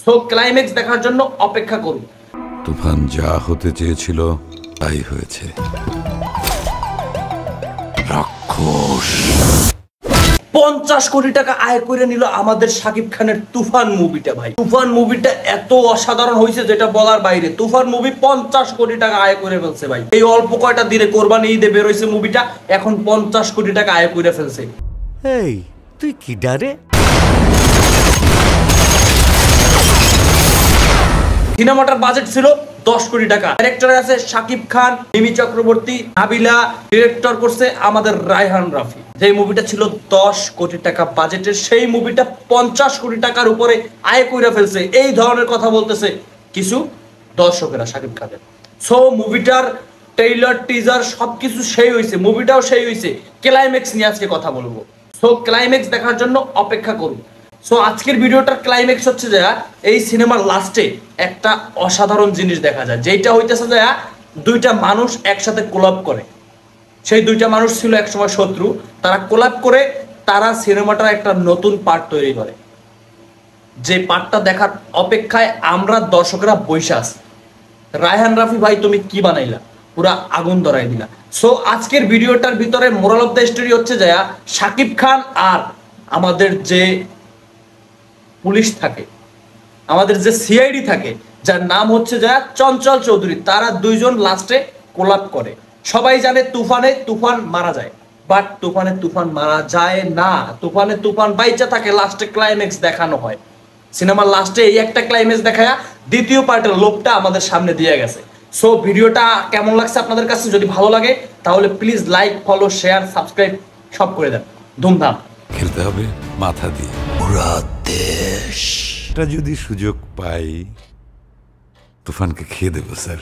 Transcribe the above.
So climax দেখার জন্য অপেক্ষা করুন। তুফান যা হতে চেয়েছিল তাই হয়েছে। রাক্ষস 50 কোটি টাকা আয় করে নিল আমাদের শাকিব খানের তুফান মুভিটা। ভাই তুফান মুভিটা এত অসাধারণ হয়েছে যেটা বলার বাইরে। তুফান মুভি 50 কোটি টাকা আয় করে ফেলছে ভাই। এই অল্প কয়টা দিনে কোরবানি ঈদে বের হয়েছে মুভিটা, এখন 50 কোটি টাকা আয় করে ফেলছে। এই তুই কি ডারে? সিনেমাটার বাজেট ছিল 10 কোটি টাকা। ডাইরেক্টর আছে শাকিব খান, মিমি চক্রবর্তী, নাবিলা, ডিরেক্টর করছে আমাদের রায়হান রাফি। যে মুভিটা ছিল 10 কোটি টাকা বাজেটের, সেই মুভিটা 50 কোটি টাকার উপরে আয় করে ফেলছে। এই ধরনের কথা বলতেছে কিছু দর্শকেরা শাকিব খানের। সো মুভিটার ট্রেইলার টিজার সবকিছু সেই হয়েছে, মুভিটাও সেই হয়েছে। ক্লাইম্যাক্স নিয়ে আজকে কথা বলবো। সো ক্লাইম্যাক্স দেখার জন্য অপেক্ষা করুন। সো আজকের ভিডিওটার ক্লাইম্যাক্স হচ্ছে যে এই সিনেমার লাস্টে একটা অসাধারণ জিনিস দেখা যায়, যেটা হইতেছে যে দুইটা মানুষ একসাথে কোলাপ করে। সেই দুইটা মানুষ ছিল একসময় শত্রু, তারা কোলাপ করে তারা সিনেমাটার একটা নতুন পার্ট তৈরি করে। যে পার্টটা দেখার অপেক্ষায় আমরা দর্শকরা বইসা আছি। রায়হান রাফি ভাই তুমি কি বানাইলা, পুরা আগুন ধরাই দিলা। সো আজকের ভিডিওটার ভিতরে মোরাল অফ দ্য স্টোরি হচ্ছে যে শাকিব খান আর আমাদের যে পুলিশ থাকে, আমাদের যে সিআইডি থাকে, যার নাম হচ্ছে যা চঞ্চল চৌধুরী, তারা দুইজন লাস্টে কোলাপ করে। সবাই জানে তুফানে তুফান মারা যায়, বাট তুফানে তুফান মারা যায় না। তুফানে তুফান বাইচা থাকে, লাস্টে ক্লাইম্যাক্স দেখানো হয়। সিনেমার লাস্টে এই একটা ক্লাইম্যাক্স দেখায় দ্বিতীয় পার্টের লোকটা আমাদের সামনে দিয়ে গেছে। সো ভিডিওটা কেমন লাগছে আপনাদের কাছে? যদি ভালো লাগে তাহলে please like, follow, share, subscribe সব করে দেন। ধুমধাম খেলতে হবে মাথা দিয়ে। পুরা দেশ এটা যদি সুযোগ পাই তুফানকে খেয়ে দেবো স্যার।